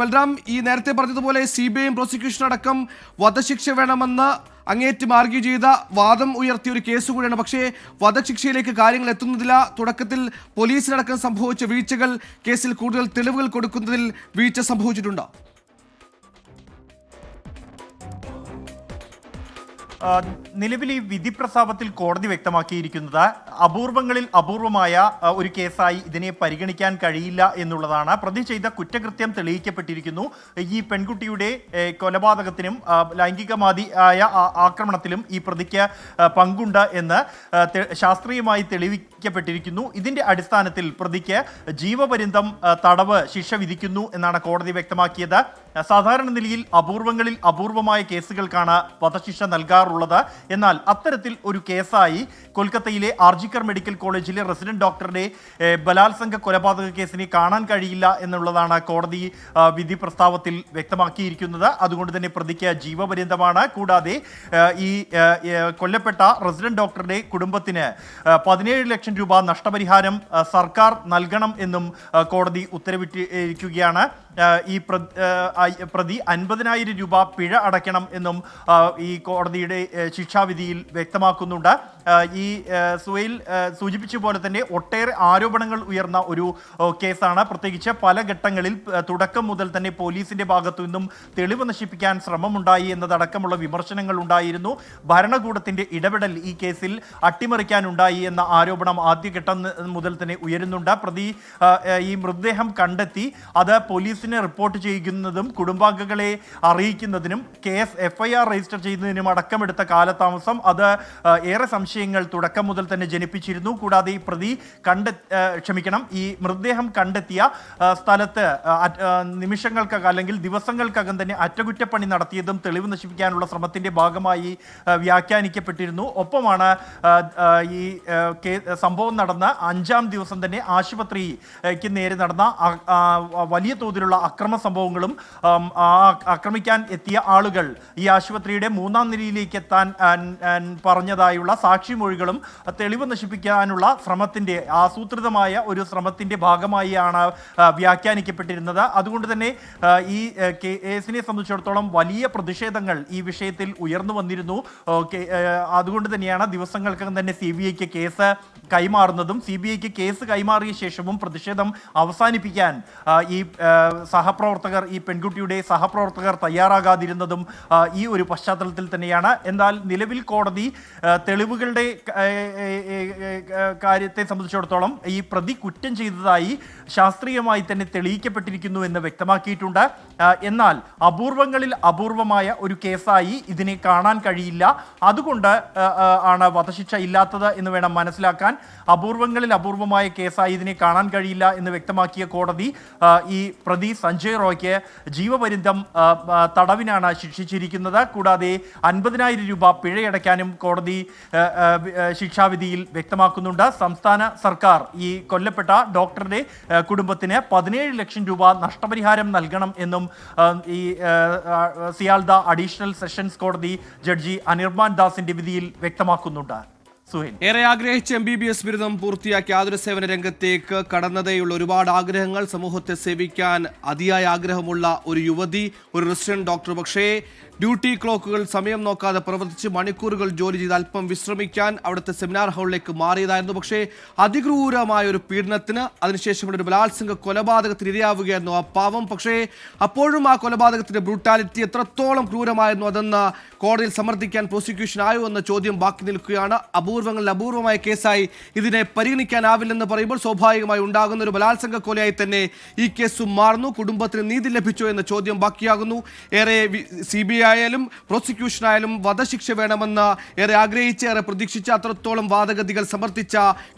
ബൽറാം, ഈ നേരത്തെ പറഞ്ഞതുപോലെ CBIയും പ്രോസിക്യൂഷൻ അടക്കം വധശിക്ഷ വേണമെന്ന് അങ്ങേറ്റം ആർഗ്യൂ ചെയ്ത വാദം ഉയർത്തിയ ഒരു കേസ് കൂടിയാണ്. പക്ഷേ വധശിക്ഷയിലേക്ക് കാര്യങ്ങൾ എത്തുന്നതില്ല. തുടക്കത്തിൽ പോലീസിനടക്കം സംഭവിച്ച വീഴ്ചകൾ കേസിൽ കൂടുതൽ തെളിവുകൾ കൊടുക്കുന്നതിൽ വീഴ്ച സംഭവിച്ചിട്ടുണ്ടോ? നിലവിൽ ഈ വിധി പ്രസ്താവത്തിൽ കോടതി വ്യക്തമാക്കിയിരിക്കുന്നത് അപൂർവങ്ങളിൽ അപൂർവമായ ഒരു കേസായി ഇതിനെ പരിഗണിക്കാൻ കഴിയില്ല എന്നുള്ളതാണ്. പ്രതി ചെയ്ത കുറ്റകൃത്യം തെളിയിക്കപ്പെട്ടിരിക്കുന്നു. ഈ പെൺകുട്ടിയുടെ കൊലപാതകത്തിനും ലൈംഗികമാതിയായ ആക്രമണത്തിലും ഈ പ്രതിക്ക് പങ്കുണ്ട് എന്ന് ശാസ്ത്രീയമായി തെളിയിക്കപ്പെട്ടിരിക്കുന്നു. ഇതിന്റെ അടിസ്ഥാനത്തിൽ പ്രതിക്ക് ജീവപര്യന്തം തടവ് ശിക്ഷ വിധിക്കുന്നു എന്നാണ് കോടതി വ്യക്തമാക്കിയത്. സാധാരണ നിലയിൽ അപൂർവങ്ങളിൽ അപൂർവമായ കേസുകൾക്കാണ് വധശിക്ഷ നൽകാറുള്ളത്. എന്നാൽ അത്തരത്തിൽ ഒരു കേസായി കൊൽക്കത്തയിലെ ആർജിക്കർ മെഡിക്കൽ കോളേജിലെ റെസിഡന്റ് ഡോക്ടറുടെ ബലാത്സംഗ കൊലപാതക കേസിനെ കാണാൻ കഴിയില്ല എന്നുള്ളതാണ് കോടതി വിധി പ്രസ്താവത്തിൽ വ്യക്തമാക്കിയിരിക്കുന്നത്. അതുകൊണ്ട് തന്നെ പ്രതിക്ക് ജീവപര്യന്തമാണ്. കൂടാതെ ഈ കൊല്ലപ്പെട്ട റെസിഡന്റ് ഡോക്ടറുടെ കുടുംബത്തിന് 17 ലക്ഷം രൂപ നഷ്ടപരിഹാരം സർക്കാർ നൽകണം എന്നും കോടതി ഉത്തരവിട്ടിരിക്കുകയാണ്. ഈ പ്രതി 50,000 രൂപ പിഴ അടയ്ക്കണം എന്നും ഈ കോടതിയുടെ ശിക്ഷാവിധിയിൽ വ്യക്തമാക്കുന്നുണ്ട്. ഈ സുഹൈൽ സൂചിപ്പിച്ച പോലെ തന്നെ ഒട്ടേറെ ആരോപണങ്ങൾ ഉയർന്ന ഒരു കേസാണ്. പ്രത്യേകിച്ച് പല ഘട്ടങ്ങളിൽ തുടക്കം മുതൽ തന്നെ പോലീസിന്റെ ഭാഗത്തു നിന്നും തെളിവ് നശിപ്പിക്കാൻ ശ്രമമുണ്ടായി എന്നതടക്കമുള്ള വിമർശനങ്ങൾ ഉണ്ടായിരുന്നു. ഭരണകൂടത്തിന്റെ ഇടപെടൽ ഈ കേസിൽ അട്ടിമറിക്കാനുണ്ടായി എന്ന ആരോപണം ആദ്യഘട്ടം മുതൽ തന്നെ ഉയരുന്നുണ്ട്. പ്രതി ഈ മൃതദേഹം കണ്ടെത്തി അത് പോലീസിനെ റിപ്പോർട്ട് ചെയ്യുന്നതും കുടുംബാംഗങ്ങളെ അറിയിക്കുന്നതിനും FIR രജിസ്റ്റർ ചെയ്യുന്നതിനും അടക്കമെടുത്ത കാലതാമസം അത് ഏറെ സംശയങ്ങൾ തുടക്കം മുതൽ തന്നെ ജനിപ്പിച്ചിരുന്നു. കൂടാതെ ഈ പ്രതി ഈ മൃതദേഹം കണ്ടെത്തിയ സ്ഥലത്ത് നിമിഷങ്ങൾക്കകം അല്ലെങ്കിൽ ദിവസങ്ങൾക്കകം തന്നെ അറ്റകുറ്റപ്പണി നടത്തിയതും തെളിവ് നശിപ്പിക്കാനുള്ള ശ്രമത്തിന്റെ ഭാഗമായി വ്യാഖ്യാനിക്കപ്പെട്ടിരുന്നു. ഒപ്പമാണ് ഈ സംഭവം നടന്ന 5-ാം ദിവസം തന്നെ ആശുപത്രിക്ക് നേരെ നടന്ന വലിയ തോതിലുള്ള അക്രമ സംഭവങ്ങളും ആക്രമിക്കാൻ എത്തിയ ആളുകൾ ഈ ആശുപത്രിയുടെ 3-ാം നിലയിലേക്ക് എത്താൻ പറഞ്ഞതായുള്ള സാക്ഷിമൊഴികളും തെളിവ് നശിപ്പിക്കാനുള്ള ശ്രമത്തിന്റെ ആസൂത്രിതമായ ഒരു ശ്രമത്തിന്റെ ഭാഗമായാണ് വ്യാഖ്യാനിക്കപ്പെട്ടിരുന്നത്. അതുകൊണ്ട് തന്നെ ഈ കേസിനെ സംബന്ധിച്ചിടത്തോളം വലിയ പ്രതിഷേധങ്ങൾ ഈ വിഷയത്തിൽ ഉയർന്നു വന്നിരുന്നു. അതുകൊണ്ട് തന്നെയാണ് ദിവസങ്ങൾക്കകം തന്നെ CBIക്ക് കേസ് കൈമാറുന്നതും CBIക്ക് കേസ് കൈമാറിയ ശേഷവും പ്രതിഷേധം അവസാനിപ്പിക്കാൻ ഈ ഈ പെൺകുട്ടിയുടെ സഹപ്രവർത്തകർ തയ്യാറാകാതിരുന്നതും ഈ ഒരു പശ്ചാത്തലത്തിൽ തന്നെയാണ്. എന്നാൽ നിലവിൽ കോടതി തെളിവുകളുടെ കാര്യത്തെ സംബന്ധിച്ചിടത്തോളം ഈ പ്രതി കുറ്റം ചെയ്തതായി ശാസ്ത്രീയമായി തന്നെ തെളിയിക്കപ്പെട്ടിരിക്കുന്നു എന്ന് വ്യക്തമാക്കിയിട്ടുണ്ട്. എന്നാൽ അപൂർവങ്ങളിൽ അപൂർവമായ ഒരു കേസായി ഇതിനെ കാണാൻ കഴിയില്ല. അതുകൊണ്ട് ആണ് വധശിക്ഷ ഇല്ലാത്തത് എന്ന് വേണം മനസ്സിലാക്കാൻ. അപൂർവങ്ങളിൽ അപൂർവമായ കേസായി ഇതിനെ കാണാൻ കഴിയില്ല എന്ന് വ്യക്തമാക്കിയ കോടതി ഈ പ്രതി സഞ്ജയ് റോയ്ക്ക് ജീവപര്യന്തം തടവിനാണ് ശിക്ഷിച്ചിരിക്കുന്നത്. കൂടാതെ 50,000 രൂപ പിഴയടയ്ക്കാനും കോടതി ശിക്ഷാവിധിയിൽ വ്യക്തമാക്കുന്നുണ്ട്. സംസ്ഥാന സർക്കാർ ഈ കൊല്ലപ്പെട്ട ഡോക്ടറുടെ കുടുംബത്തിന് 17 ലക്ഷം രൂപ നഷ്ടപരിഹാരം നൽകണം എന്നും ഈ സിയാൽദ അഡീഷണൽ സെഷൻസ് കോടതി ജഡ്ജി അനിർബാൻ ദാസിന്റെ വിധിയിൽ വ്യക്തമാക്കുന്നുണ്ട്. ഏറെ ആഗ്രഹിച്ച MBBS ബിരുദം പൂർത്തിയാക്കി ആതുര സേവന രംഗത്തേക്ക് കടന്നതേയുള്ള ഒരുപാട് ആഗ്രഹങ്ങൾ, സമൂഹത്തെ സേവിക്കാൻ അതിയായ ആഗ്രഹമുള്ള ഒരു യുവതി, ഒരു റെസിഡന്റ് ഡോക്ടർ. പക്ഷേ ഡ്യൂട്ടി ക്ലോക്കുകൾ സമയം നോക്കാതെ പ്രവർത്തിച്ച് മണിക്കൂറുകൾ ജോലി ചെയ്ത് അല്പം വിശ്രമിക്കാൻ അവിടുത്തെ സെമിനാർ ഹാളിലേക്ക് മാറിയതായിരുന്നു. പക്ഷേ അതിക്രൂരമായ ഒരു പീഡനത്തിന്, അതിനുശേഷം ഒരു ബലാത്സംഗ കൊലപാതകത്തിന് ഇരയാവുകയായിരുന്നു ആ പാവം. പക്ഷേ അപ്പോഴും ആ കൊലപാതകത്തിന്റെ ബ്രൂട്ടാലിറ്റി എത്രത്തോളം ക്രൂരമായിരുന്നു അതെന്ന് കോടതിയിൽ സമർത്ഥിക്കാൻ പ്രോസിക്യൂഷൻ ആയോ എന്ന ചോദ്യം ബാക്കി നിൽക്കുകയാണ്. അപൂർവങ്ങളിൽ അപൂർവമായ കേസായി ഇതിനെ പരിഗണിക്കാനാവില്ലെന്ന് പറയുമ്പോൾ സ്വാഭാവികമായി ഉണ്ടാകുന്ന ഒരു ബലാത്സംഗ കൊലയായി തന്നെ ഈ കേസും മാറുന്നു. കുടുംബത്തിന് നീതി ലഭിച്ചോ എന്ന ചോദ്യം ബാക്കിയാകുന്നു. ഏറെ CBI ആയാലും പ്രോസിക്യൂഷൻ ആയാലും വധശിക്ഷ വേണമെന്ന് ഏറെ ആഗ്രഹിച്ച്, ഏറെ പ്രതീക്ഷിച്ച, അത്രത്തോളം വാദഗതികൾ സമർത്ഥിച്ച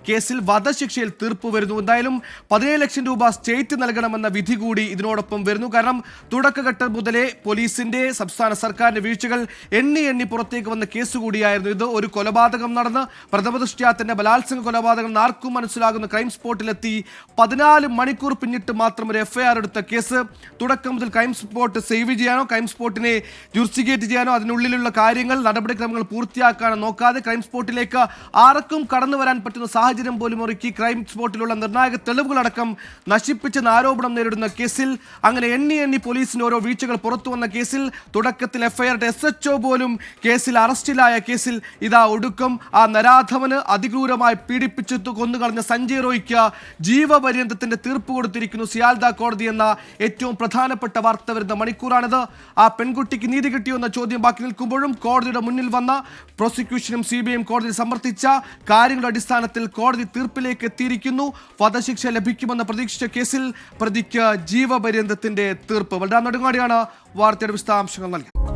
കേസിൽ വധശിക്ഷയിൽ തീർപ്പ് വരുന്നു. എന്തായാലും 17 ലക്ഷം രൂപ സ്റ്റേറ്റ് നൽകണമെന്ന വിധി കൂടി ഇതിനോടൊപ്പം വരുന്നു. കാരണം തുടക്കഘട്ടം മുതലേ പോലീസിന്റെ, സംസ്ഥാന സർക്കാരിന്റെ വീഴ്ചകൾ എണ്ണി പുറത്തേക്ക് വന്ന കേസ് കൂടിയായിരുന്നു ഇത്. ഒരു കൊലപാതകം നടന്ന് പ്രഥമദൃഷ്ട്യാ തന്നെ ബലാത്സംഗ കൊലപാതകം ആർക്കും മനസ്സിലാകുന്ന ക്രൈം സ്പോട്ടിലെത്തി 14 മണിക്കൂർ പിന്നിട്ട് മാത്രം ഒരു എഫ്ഐആർ എടുത്ത കേസ്. തുടക്കം മുതൽ ക്രൈം സ്പോട്ട് സേവ് ചെയ്യാനോ ക്രൈം സ്പോട്ടിനെ ജുറിസ്റ്റിഗേറ്റ് ചെയ്യാനോ അതിനുള്ളിലുള്ള കാര്യങ്ങൾ നടപടിക്രമങ്ങൾ പൂർത്തിയാക്കാനോ നോക്കാതെ ക്രൈം സ്പോട്ടിലേക്ക് ആർക്കും കടന്നു വരാൻ പറ്റുന്ന സാഹചര്യം പോലും ഒരുക്കി ക്രൈം സ്പോട്ടിലുള്ള നിർണായക തെളിവുകളടക്കം നശിപ്പിച്ചെന്ന് ആരോപണം നേരിടുന്ന കേസിൽ അങ്ങനെ എണ്ണി പോലീസിന് ഓരോ വീഴ്ചകൾ പുറത്തു വന്ന കേസിൽ തുടക്കത്തിൽ എഫ്ഐആർ SHO പോലും കേസിൽ അറസ്റ്റിലായ കേസിൽ ഇതാ ഒടുക്കം ആ നരാധവന് അതിക്രൂരമായി പീഡിപ്പിച്ചു കൊന്നുകളഞ്ഞ സഞ്ജയ് റോയ്ക്ക് ജീവപര്യന്തത്തിന്റെ തീർപ്പ് കൊടുത്തിരിക്കുന്നു സിയാൽദ കോടതി എന്ന ഏറ്റവും പ്രധാനപ്പെട്ട വാർത്ത വരുന്ന മണിക്കൂറാണിത്. ആ പെൺകുട്ടിക്ക് നീതി കിട്ടിയോ എന്ന ചോദ്യം ബാക്കി നിൽക്കുമ്പോഴും കോടതിയുടെ മുന്നിൽ വന്ന പ്രോസിക്യൂഷനും CBIയും കോടതി സമർത്ഥിച്ച കാര്യങ്ങളുടെ അടിസ്ഥാനത്തിൽ കോടതി തീർപ്പിലേക്ക് എത്തിയിരിക്കുന്നു. വധശിക്ഷ ലഭിക്കുമെന്ന് പ്രതീക്ഷിച്ച കേസിൽ പ്രതിക്ക് ജീവപര്യന്തത്തിന്റെ തീർപ്പ്. ബലരാം നെടുങ്ങാടിയാണ് വാർത്തയുടെ വിശദാംശങ്ങൾ നൽകിയത്.